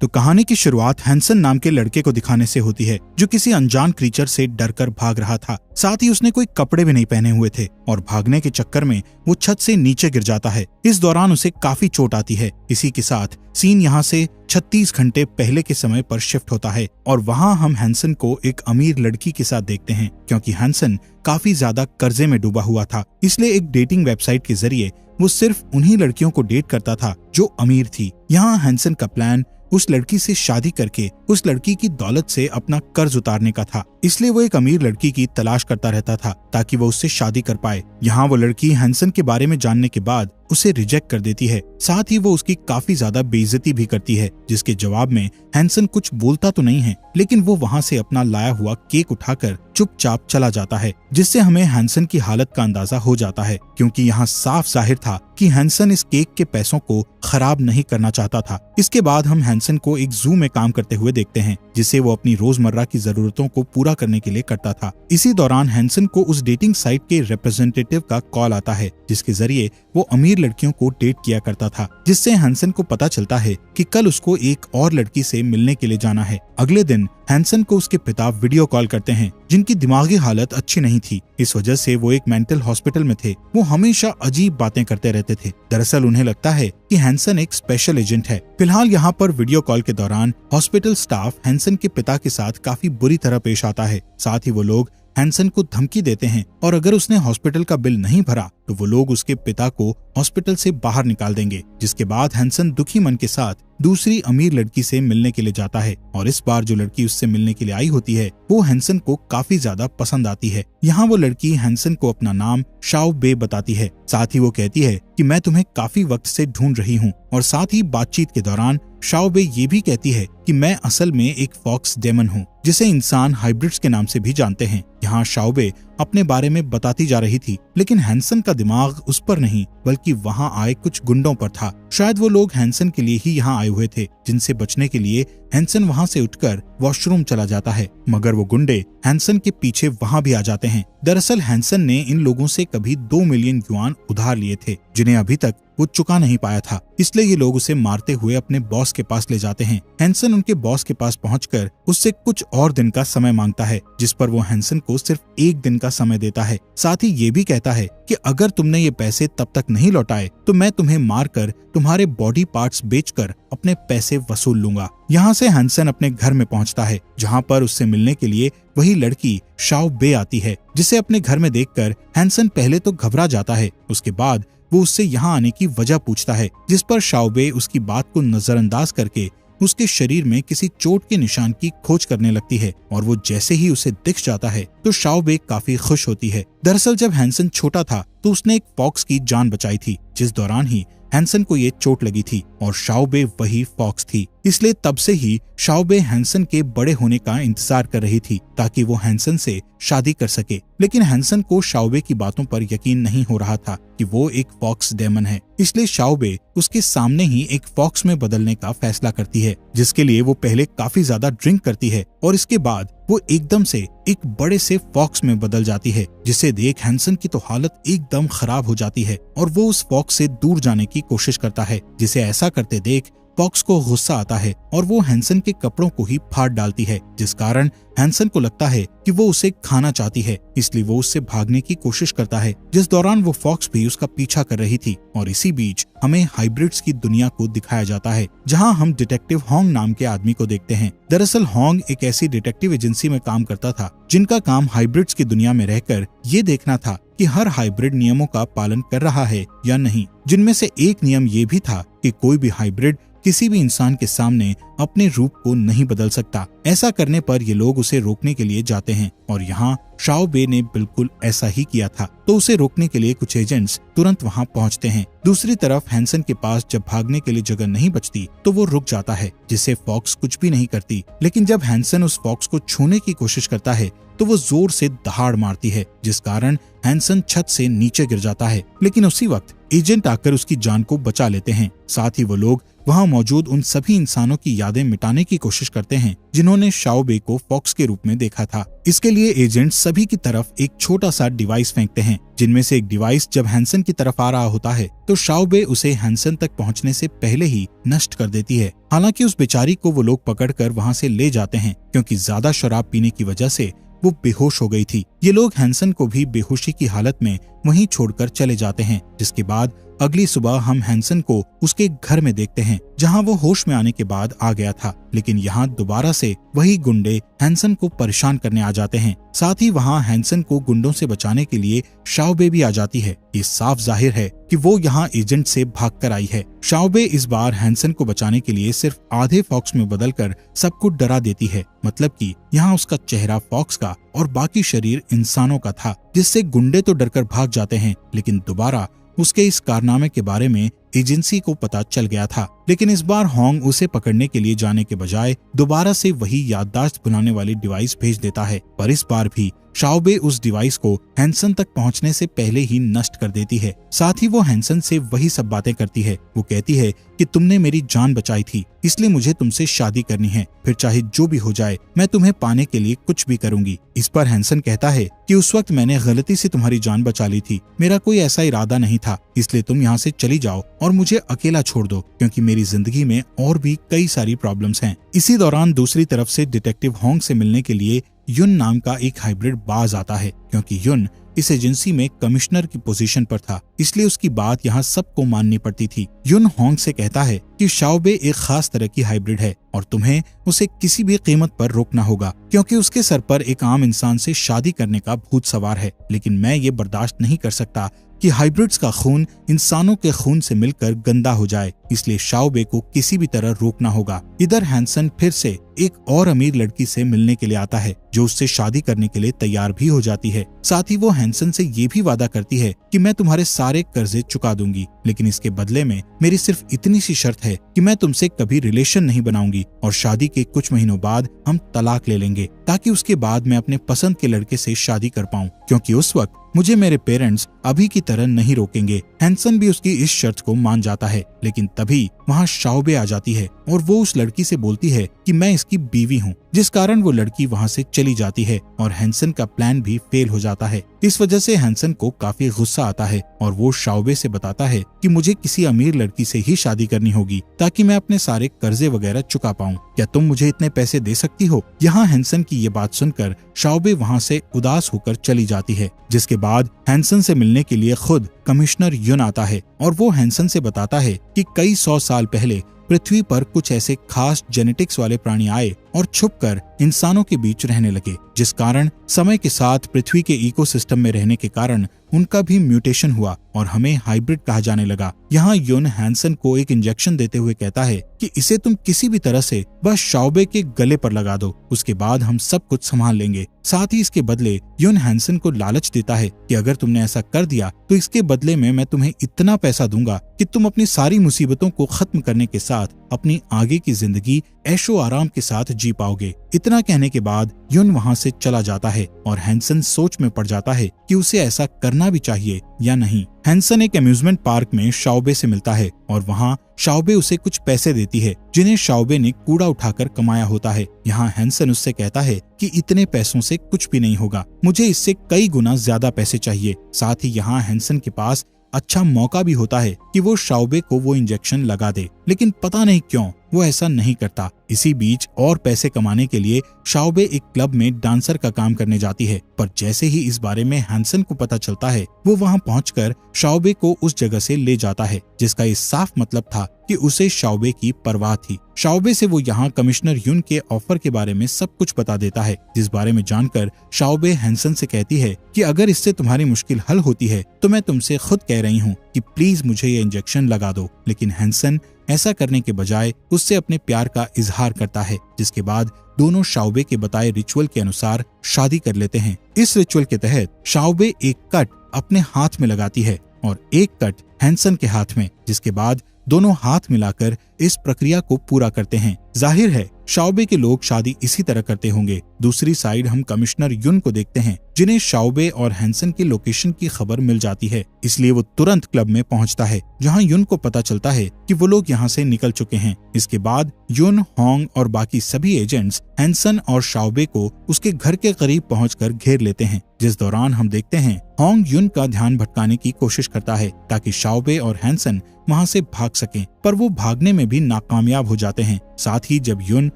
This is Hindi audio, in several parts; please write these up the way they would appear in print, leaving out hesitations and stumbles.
तो कहानी की शुरुआत हैंसन नाम के लड़के को दिखाने से होती है, जो किसी अनजान क्रीचर से डरकर भाग रहा था। साथ ही उसने कोई कपड़े भी नहीं पहने हुए थे और भागने के चक्कर में वो छत से नीचे गिर जाता है। इस दौरान उसे काफी चोट आती है। इसी के साथ सीन यहाँ से 36 घंटे पहले के समय पर शिफ्ट होता है और वहाँ हम हैंसन को एक अमीर लड़की के साथ देखते हैं, क्योंकि हैंसन काफी ज्यादा कर्जे में डूबा हुआ था। इसलिए एक डेटिंग वेबसाइट के जरिए वो सिर्फ उन्हीं लड़कियों को डेट करता था जो अमीर थी। यहाँ हैंसन का प्लान उस लड़की से शादी करके उस लड़की की दौलत से अपना कर्ज उतारने का था। इसलिए वो एक अमीर लड़की की तलाश करता रहता था ताकि वो उससे शादी कर पाए। यहाँ वो लड़की हैंसन के बारे में जानने के बाद उसे रिजेक्ट कर देती है। साथ ही वो उसकी काफी ज्यादा बेइज्जती भी करती है, जिसके जवाब में हैंसन कुछ बोलता तो नहीं है, लेकिन वो वहाँ से अपना लाया हुआ केक उठाकर चुपचाप चला जाता है, जिससे हमें हैंसन की हालत का अंदाजा हो जाता है, क्योंकि यहाँ साफ जाहिर था कि हैंसन इस केक के पैसों को खराब नहीं करना चाहता था। इसके बाद हम हैंसन को एक जू में काम करते हुए देखते हैं, जिसे वो अपनी रोजमर्रा की जरूरतों को पूरा करने के लिए करता था। इसी दौरान हैंसन को उस डेटिंग साइट के रिप्रेजेंटेटिव का कॉल आता है, जिसके जरिए वो अमीर लड़कियों को डेट किया करता था, जिससे हैंसन को पता चलता है कि कल उसको एक और लड़की से मिलने के लिए जाना है। अगले दिन हैंसन को उसके पिता वीडियो कॉल करते हैं, जिनकी दिमागी हालत अच्छी नहीं थी। इस वजह से वो एक मेंटल हॉस्पिटल में थे। वो हमेशा अजीब बातें करते रहते थे। दरअसल उन्हें लगता है कि हैंसन एक स्पेशल एजेंट है। फिलहाल यहाँ पर वीडियो कॉल के दौरान हॉस्पिटल स्टाफ हैंसन के पिता के साथ काफी बुरी तरह पेश आता है। साथ ही वो लोग हैंसन को धमकी देते हैं और अगर उसने हॉस्पिटल का बिल नहीं भरा तो वो लोग उसके पिता को हॉस्पिटल से बाहर निकाल देंगे। जिसके बाद हैंसन दुखी मन के साथ दूसरी अमीर लड़की से मिलने के लिए जाता है और इस बार जो लड़की उससे मिलने के लिए आई होती है वो हैंसन को काफी ज्यादा पसंद आती है। यहाँ वो लड़की हैंसन को अपना नाम शाओ बे बताती है। साथ ही वो कहती है कि मैं तुम्हें काफी वक्त से ढूंढ रही हूँ, और साथ ही बातचीत के दौरान शाओ बे ये भी कहती है कि मैं असल में एक फॉक्स डेमन हूँ, जिसे इंसान हाइब्रिड्स के नाम से भी जानते हैं। यहाँ शाओ बे अपने बारे में बताती जा रही थी, लेकिन हैंसन का दिमाग उस पर नहीं बल्कि वहाँ आए कुछ गुंडों पर था। शायद वो लोग हैंसन के लिए ही यहाँ आए हुए थे, जिनसे बचने के लिए हैंसन वहाँ से उठकर वॉशरूम चला जाता है, मगर वो गुंडे हैंसन के पीछे वहाँ भी आ जाते हैं। दरअसल हैंसन ने इन लोगों से कभी 2 मिलियन युआन उधार लिए थे, जिन्हें अभी तक वो चुका नहीं पाया था। इसलिए ये लोग उसे मारते हुए अपने बॉस के पास ले जाते हैं। हैंसन उनके बॉस के पास पहुंचकर उससे कुछ और दिन का समय मांगता है, जिस पर वो हैंसन को सिर्फ 1 दिन का समय देता है। साथ ही ये भी कहता है कि अगर तुमने ये पैसे तब तक नहीं लौटाए तो मैं तुम्हें मारकर तुम्हारे बॉडी पार्ट्स बेचकर अपने पैसे वसूल लूंगा। यहाँ से हैंसन अपने घर में पहुँचता है, जहाँ पर उससे मिलने के लिए वही लड़की शाओ बे आती है, जिसे अपने घर में देखकर हैंसन पहले तो घबरा जाता है। उसके बाद वो उससे यहाँ आने की वजह पूछता है, जिस पर शाओ बे उसकी बात को नजरअंदाज करके उसके शरीर में किसी चोट के निशान की खोज करने लगती है, और वो जैसे ही उसे दिख जाता है तो शाओ बे काफी खुश होती है। दरअसल जब हैंसन छोटा था तो उसने एक फॉक्स की जान बचाई थी, जिस दौरान ही हैंसन को ये चोट लगी थी, और शाओ बे वही फॉक्स थी। इसलिए तब से ही शाओ बे हैंसन के बड़े होने का इंतजार कर रही थी ताकि वो हैंसन से शादी कर सके। लेकिन हैंसन को शाओ बे की बातों पर यकीन नहीं हो रहा था कि वो एक फॉक्स डेमन है। इसलिए शाओ बे उसके सामने ही एक फॉक्स में बदलने का फैसला करती है, जिसके लिए वो पहले काफी ज्यादा ड्रिंक करती है और इसके बाद वो एकदम से एक बड़े से फॉक्स में बदल जाती है, जिसे देख हैंसन की तो हालत एकदम खराब हो जाती है और वो उस फॉक्स से दूर जाने की कोशिश करता है। जिसे ऐसा करते देख फॉक्स को गुस्सा आता है और वो हैंसन के कपड़ों को ही फाड़ डालती है, जिस कारण हैंसन को लगता है कि वो उसे खाना चाहती है। इसलिए वो उससे भागने की कोशिश करता है, जिस दौरान वो फॉक्स भी उसका पीछा कर रही थी। और इसी बीच हमें हाइब्रिड्स की दुनिया को दिखाया जाता है, जहां हम डिटेक्टिव होंग नाम के आदमी को देखते हैं। दरअसल होंग एक ऐसी डिटेक्टिव एजेंसी में काम करता था जिनका काम हाइब्रिड्स की दुनिया में रहकर ये देखना था कि हर हाइब्रिड नियमों का पालन कर रहा है या नहीं। जिनमें से एक नियम ये भी था कि कोई भी हाइब्रिड किसी भी इंसान के सामने अपने रूप को नहीं बदल सकता। ऐसा करने पर ये लोग उसे रोकने के लिए जाते हैं, और यहाँ शाओ बे ने बिल्कुल ऐसा ही किया था। तो उसे रोकने के लिए कुछ एजेंट्स तुरंत वहाँ पहुँचते हैं। दूसरी तरफ हैंसन के पास जब भागने के लिए जगह नहीं बचती तो वो रुक जाता है, जिससे फॉक्स कुछ भी नहीं करती। लेकिन जब हैंसन उस फॉक्स को छूने की कोशिश करता है तो वो जोर से दहाड़ मारती है, जिस कारण हैंसन छत से नीचे गिर जाता है। लेकिन उसी वक्त एजेंट आकर उसकी जान को बचा लेते हैं। साथ ही वो लोग वहाँ मौजूद उन सभी इंसानों की यादें मिटाने की कोशिश करते हैं जिन्होंने शाओबे को फॉक्स के रूप में देखा था। इसके लिए एजेंट सभी की तरफ एक छोटा सा डिवाइस फेंकते हैं, जिनमें से एक डिवाइस जब हैंसन की तरफ आ रहा होता है तो शाओबे उसे हैंसन तक पहुंचने से पहले ही नष्ट कर देती है। हालांकि उस बेचारी को वो लोग पकड़कर वहां से ले जाते हैं क्योंकि ज्यादा शराब पीने की वजह से वो बेहोश हो गई थी। ये लोग हैंसन को भी बेहोशी की हालत में वहीं छोड़कर चले जाते हैं, जिसके बाद अगली सुबह हम हैंसन को उसके घर में देखते हैं जहां वो होश में आने के बाद आ गया था। लेकिन यहाँ दोबारा से वही गुंडे हैंसन को परेशान करने आ जाते हैं। साथ ही वहाँ हैंसन को गुंडों से बचाने के लिए शाओबे भी आ जाती है। ये साफ जाहिर है कि वो यहाँ एजेंट से भागकर आई है। शाओबे इस बार हैंसन को बचाने के लिए सिर्फ आधे फॉक्स में बदलकर सबको डरा देती है। मतलब कि यहाँ उसका चेहरा फॉक्स का और बाकी शरीर इंसानों का था, जिससे गुंडे तो डरकर भाग जाते हैं, लेकिन दोबारा उसके इस कारनामे के बारे में एजेंसी को पता चल गया था। लेकिन इस बार होंग उसे पकड़ने के लिए जाने के बजाय दोबारा से वही याददाश्त भुलाने वाली डिवाइस भेज देता है। पर इस बार भी शाओबे उस डिवाइस को हैंसन तक पहुंचने से पहले ही नष्ट कर देती है। साथ ही वो हैंसन से वही सब बातें करती है। वो कहती है कि तुमने मेरी जान बचाई थी, इसलिए मुझे तुमसे शादी करनी है, फिर चाहे जो भी हो जाए मैं तुम्हें पाने के लिए कुछ भी करूंगी। इस पर हैंसन कहता है कि उस वक्त मैंने गलती से तुम्हारी जान बचा ली थी, मेरा कोई ऐसा इरादा नहीं था, इसलिए तुम यहाँ से चली जाओ और मुझे अकेला छोड़ दो, क्योंकि मेरी जिंदगी में और भी कई सारी प्रॉब्लम्स हैं। इसी दौरान दूसरी तरफ से डिटेक्टिव होंग से मिलने के लिए युन नाम का एक हाइब्रिड बाज आता है। क्योंकि युन इस एजेंसी में कमिश्नर की पोजीशन पर था, इसलिए उसकी बात यहाँ सबको माननी पड़ती थी। युन होंग से कहता है कि शाओबे एक खास तरह की हाइब्रिड है और तुम्हें उसे किसी भी कीमत पर रोकना होगा, क्योंकि उसके सर पर एक आम इंसान से शादी करने का भूत सवार है। लेकिन मैं ये बर्दाश्त नहीं कर सकता कि हाइब्रिड्स का खून इंसानों के खून से मिलकर गंदा हो जाए, इसलिए शाओबे को किसी भी तरह रोकना होगा। इधर हैंसन फिर से एक और अमीर लड़की से मिलने के लिए आता है जो उससे शादी करने के लिए तैयार भी हो जाती है। साथ ही वो हैंसन से ये भी वादा करती है कि मैं तुम्हारे सारे कर्जे चुका दूंगी, लेकिन इसके बदले में मेरी सिर्फ इतनी सी शर्त है कि मैं तुमसे कभी रिलेशन नहीं बनाऊंगी और शादी के कुछ महीनों बाद हम तलाक ले लेंगे, ताकि उसके बाद मैं अपने पसंद के लड़के से शादी कर पाऊं, क्योंकि उस वक्त मुझे मेरे पेरेंट्स अभी की तरह नहीं रोकेंगे। हैंसन भी उसकी इस शर्त को मान जाता है, लेकिन तभी वहाँ शाओबे आ जाती है और वो उस लड़की से बोलती है कि मैं इसकी बीवी हूँ, जिस कारण वो लड़की वहाँ से चली जाती है और हैंसन का प्लान भी फेल हो जाता है। इस वजह से हैंसन को काफी गुस्सा आता है और वो शाओबे से बताता है कि मुझे किसी अमीर लड़की से ही शादी करनी होगी ताकि मैं अपने सारे कर्जे वगैरह चुका पाऊँ। क्या तुम मुझे इतने पैसे दे सकती हो? यहाँ हैंसन की ये बात सुनकर शाओबे वहाँ से उदास होकर चली जाती है, जिसके बाद हैंसन से मिलने के लिए खुद कमिश्नर युन आता है और वो हैंसन से बताता है कि कई 100 साल पहले पृथ्वी पर कुछ ऐसे खास जेनेटिक्स वाले प्राणी आए और छुपकर इंसानों के बीच रहने लगे, जिस कारण समय के साथ पृथ्वी के इकोसिस्टम में रहने के कारण उनका भी म्यूटेशन हुआ और हमें हाइब्रिड कहा जाने लगा। यहाँ युन हैंसन को एक इंजेक्शन देते हुए कहता है कि इसे तुम किसी भी तरह से बस शाओबे के गले पर लगा दो, उसके बाद हम सब कुछ संभाल लेंगे। साथ ही इसके बदले युन हैंसन को लालच देता है कि अगर तुमने ऐसा कर दिया तो इसके बदले में मैं तुम्हें इतना पैसा दूंगा कि तुम अपनी सारी मुसीबतों को खत्म करने के साथ अपनी आगे की जिंदगी ऐशो आराम के साथ जी पाओगे। इतना कहने के बाद युन वहाँ से चला जाता है और हैंसन सोच में पड़ जाता है कि उसे ऐसा करना भी चाहिए या नहीं। हैंसन एक अम्यूजमेंट पार्क में शाओबे से मिलता है और वहाँ शाओबे उसे कुछ पैसे देती है जिन्हें शाओबे ने कूड़ा उठाकर कमाया होता है। यहाँ हैंसन उससे कहता है कि इतने पैसों से कुछ भी नहीं होगा, मुझे इससे कई गुना ज्यादा पैसे चाहिए। साथ ही यहाँ हैंसन के पास अच्छा मौका भी होता है कि वो शाओबे को वो इंजेक्शन लगा दे, लेकिन पता नहीं क्यों वो ऐसा नहीं करता। इसी बीच और पैसे कमाने के लिए शाओबे एक क्लब में डांसर का काम करने जाती है, पर जैसे ही इस बारे में हैंसन को पता चलता है वो वहां पहुंचकर शाओबे को उस जगह से ले जाता है, जिसका ये साफ मतलब था कि उसे शाओबे की परवाह थी। शाओबे से वो यहाँ कमिश्नर युन के ऑफर के बारे में सब कुछ बता देता है, जिस बारे में जानकर शाओबे हैंसन से कहती है कि अगर इससे तुम्हारी मुश्किल हल होती है तो मैं तुमसे खुद कह रही हूँ कि प्लीज मुझे ये इंजेक्शन लगा दो। लेकिन हैंसन ऐसा करने के बजाय उससे अपने प्यार का इजहार करता है, जिसके बाद दोनों शाओबे के बताए रिचुअल के अनुसार शादी कर लेते हैं। इस रिचुअल के तहत शाओबे एक कट अपने हाथ में लगाती है और एक कट हैंसन के हाथ में, जिसके बाद दोनों हाथ मिलाकर इस प्रक्रिया को पूरा करते हैं। जाहिर है शाओबे के लोग शादी इसी तरह करते होंगे। दूसरी साइड हम कमिश्नर युन को देखते हैं, जिन्हें शाओबे और हैंसन की लोकेशन की खबर मिल जाती है, इसलिए वो तुरंत क्लब में पहुंचता है, जहां युन को पता चलता है कि वो लोग यहां से निकल चुके हैं। इसके बाद युन, होंग और बाकी सभी एजेंट्स हैंसन और शाओबे को उसके घर के करीब पहुंचकर घेर लेते हैं, जिस दौरान हम देखते हैं होंग युन का ध्यान भटकाने की कोशिश करता है ताकि शाओबे और हैंसन वहां से भाग सकें, पर वो भागने में भी नाकामयाब हो जाते हैं। साथ ही जब युन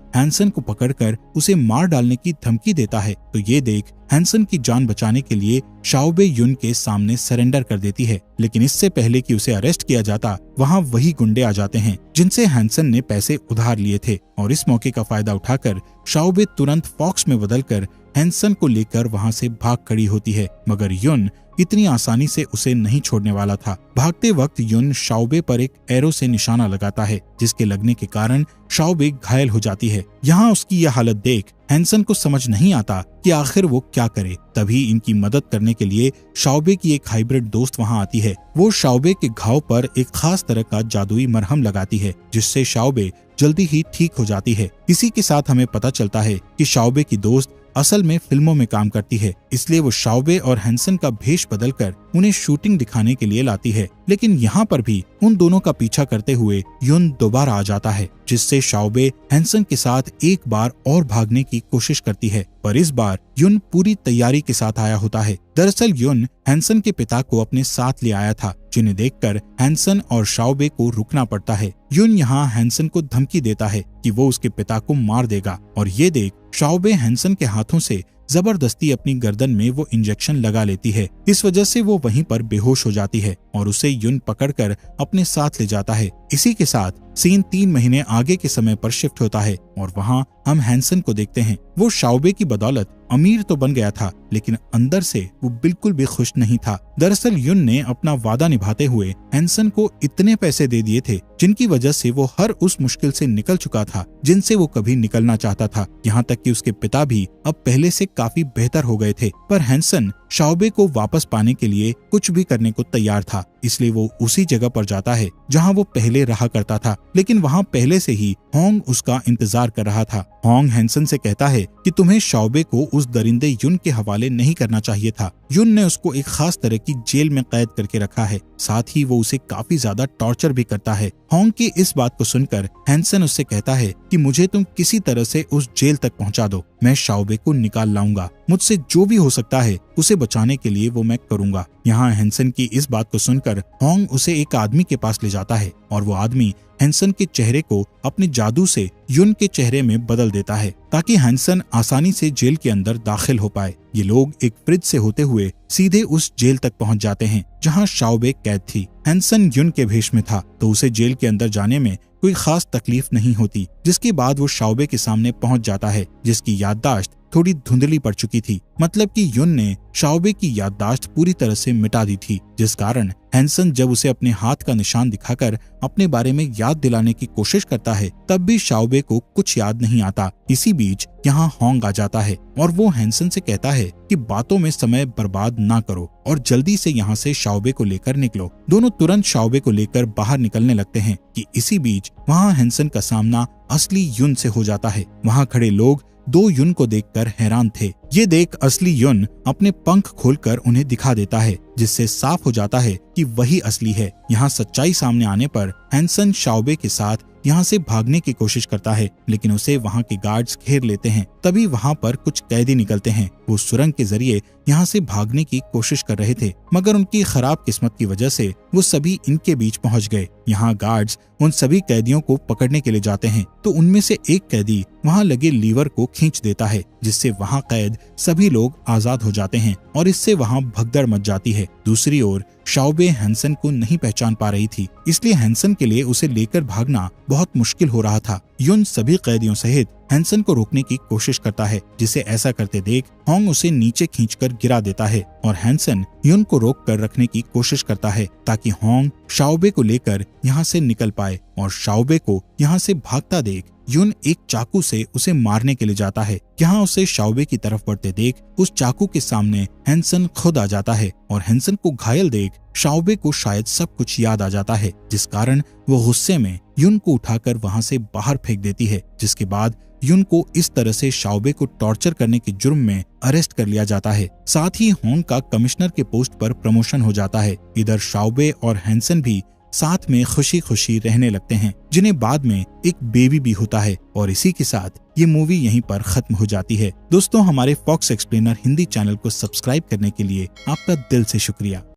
हैंसन को पकड़कर उसे मार डालने की धमकी देता है तो ये देख हैंसन की जान बचाने के लिए शाओबे युन के सामने सरेंडर कर देती है, लेकिन इससे पहले कि उसे अरेस्ट किया जाता वहां वही गुंडे आ जाते हैं जिनसे हैंसन ने पैसे उधार लिए थे, और इस मौके का फायदा उठाकर शाओबे तुरंत फॉक्स में बदलकर हैंसन को लेकर वहां से भाग खड़ी होती है, मगर युन इतनी आसानी से उसे नहीं छोड़ने वाला था। भागते वक्त युन शाओबे पर एक एरो से निशाना लगाता है, जिसके लगने के कारण शाओबे घायल हो जाती है। यहाँ उसकी यह हालत देख हैंसन को समझ नहीं आता कि आखिर वो क्या करे। तभी इनकी मदद करने के लिए शाओबे की एक हाइब्रिड दोस्त वहाँ आती है। वो शाओबे के घाव पर एक खास तरह का जादुई मरहम लगाती है, जिससे शाओबे जल्दी ही ठीक हो जाती है। इसी के साथ हमें पता चलता है कि शाओबे की दोस्त असल में फिल्मों में काम करती है, इसलिए वो शाओबे और हैंसन का भेष बदलकर उन्हें शूटिंग दिखाने के लिए लाती है। लेकिन यहाँ पर भी उन दोनों का पीछा करते हुए युन दोबारा आ जाता है, जिससे शाओबे हैंसन के साथ एक बार और भागने की कोशिश करती है, पर इस बार युन पूरी तैयारी के साथ आया होता है। दरअसल युन हैंसन के पिता को अपने साथ ले आया था, जिन्हें देखकर हैंसन और शाओबे को रुकना पड़ता है। युन यहाँ हैंसन को धमकी देता है कि वो उसके पिता को मार देगा, और ये देख शाओबे हैंसन के हाथों से जबरदस्ती अपनी गर्दन में वो इंजेक्शन लगा लेती है। इस वजह से वो वहीं पर बेहोश हो जाती है और उसे युन पकड़कर अपने साथ ले जाता है। इसी के साथ सीन 3 महीने आगे के समय पर शिफ्ट होता है और वहाँ हम हैंसन को देखते हैं। वो शाओबे की बदौलत अमीर तो बन गया था, लेकिन अंदर से वो बिल्कुल भी खुश नहीं था। दरअसल युन ने अपना वादा निभाते हुए हैंसन को इतने पैसे दे दिए थे, जिनकी वजह से वो हर उस मुश्किल से निकल चुका था जिनसे वो कभी निकलना चाहता था। यहाँ तक कि उसके पिता भी अब पहले से काफी बेहतर हो गए थे, पर हैंसन शाओबे को वापस पाने के लिए कुछ भी करने को तैयार था, इसलिए वो उसी जगह पर जाता है जहां वो पहले रहा करता था। लेकिन वहां पहले से ही होंग उसका इंतजार कर रहा था। होंग हैंसन से कहता है कि तुम्हें शाओबे को उस दरिंदे युन के हवाले नहीं करना चाहिए था। युन ने उसको एक खास तरह की जेल में कैद करके रखा है, साथ ही वो उसे काफी ज्यादा टॉर्चर भी करता है। होंग की इस बात को सुनकर हैंसन उससे कहता है कि मुझे तुम किसी तरह से उस जेल तक पहुंचा दो, मैं शाओबे को निकाल लाऊंगा, मुझसे जो भी हो सकता है उसे बचाने के लिए वो मैं करूंगा। यहाँ हैंसन की इस बात को सुनकर होंग उसे एक आदमी के पास ले जाता है और वो आदमी हैंसन के चेहरे को अपने जादू से युन के चेहरे में बदल देता है, ताकि हैंसन आसानी से जेल के अंदर दाखिल हो पाए। ये लोग एक ब्रिज से होते हुए सीधे उस जेल तक पहुंच जाते हैं जहां शाओबे कैद थी। हैंसन युन के भेष में था, तो उसे जेल के अंदर जाने में कोई खास तकलीफ नहीं होती। जिसके बाद वो शाओबे के सामने पहुंच जाता है, जिसकी याददाश्त थोड़ी धुंधली पड़ चुकी थी। मतलब कि युन ने शाओबे की याददाश्त पूरी तरह से मिटा दी थी, जिस कारण हैंसन जब उसे अपने हाथ का निशान दिखाकर अपने बारे में याद दिलाने की कोशिश करता है, तब भी शाओबे को कुछ याद नहीं आता। इसी बीच यहाँ होंग आ जाता है और वो हैंसन से कहता है कि बातों में समय बर्बाद ना करो और जल्दी से यहाँ से शाओबे को लेकर निकलो। दोनों तुरंत शाओबे को लेकर बाहर निकलने लगते हैं कि इसी बीच वहाँ हैंसन का सामना असली युन से हो जाता है। वहाँ खड़े लोग 2 युन को देखकर हैरान थे। ये देख असली युन अपने पंख खोलकर उन्हें दिखा देता है, जिससे साफ हो जाता है कि वही असली है। यहाँ सच्चाई सामने आने पर हैंसन शाओबे के साथ यहाँ से भागने की कोशिश करता है, लेकिन उसे वहाँ के गार्ड्स घेर लेते हैं। तभी वहाँ पर कुछ कैदी निकलते हैं। वो सुरंग के जरिए यहाँ से भागने की कोशिश कर रहे थे, मगर उनकी खराब किस्मत की वजह से वो सभी इनके बीच पहुँच गए। यहाँ गार्ड्स उन सभी कैदियों को पकड़ने के लिए जाते हैं, तो उनमें से एक कैदी वहाँ लगे लीवर को खींच देता है, जिससे वहाँ कैद सभी लोग आजाद हो जाते हैं और इससे वहाँ भगदड़ मच जाती है। दूसरी ओर शाओबे हैंसन को नहीं पहचान पा रही थी, इसलिए हैंसन के लिए उसे लेकर भागना बहुत मुश्किल हो रहा था। युन सभी कैदियों सहित हैंसन को रोकने की कोशिश करता है, जिसे ऐसा करते देख होंग उसे नीचे खींचकर गिरा देता है और हैंसन युन को रोक कर रखने की कोशिश करता है ताकि होंग शाओबे को लेकर यहाँ से निकल पाए। और शाओबे को यहाँ से भागता देख युन एक चाकू से उसे मारने के लिए जाता है, यहाँ उसे शाओबे की तरफ बढ़ते देख उस चाकू के सामने हैंसन खुद आ जाता है और हैंसन को घायल देख शाओबे को शायद सब कुछ याद आ जाता है, जिस कारण वो गुस्से में युन को उठाकर वहाँ से बाहर फेंक देती है, जिसके बाद युन को इस तरह से शाओबे को टॉर्चर करने के जुर्म में अरेस्ट कर लिया जाता है। साथ ही होंग का कमिश्नर के पोस्ट पर प्रमोशन हो जाता है। इधर शाओबे और हैंसन भी साथ में खुशी खुशी रहने लगते हैं, जिन्हें बाद में एक बेबी भी होता है। और इसी के साथ ये मूवी यहीं पर खत्म हो जाती है। दोस्तों, हमारे फॉक्स एक्सप्लेनर हिंदी चैनल को सब्सक्राइब करने के लिए आपका दिल से शुक्रिया।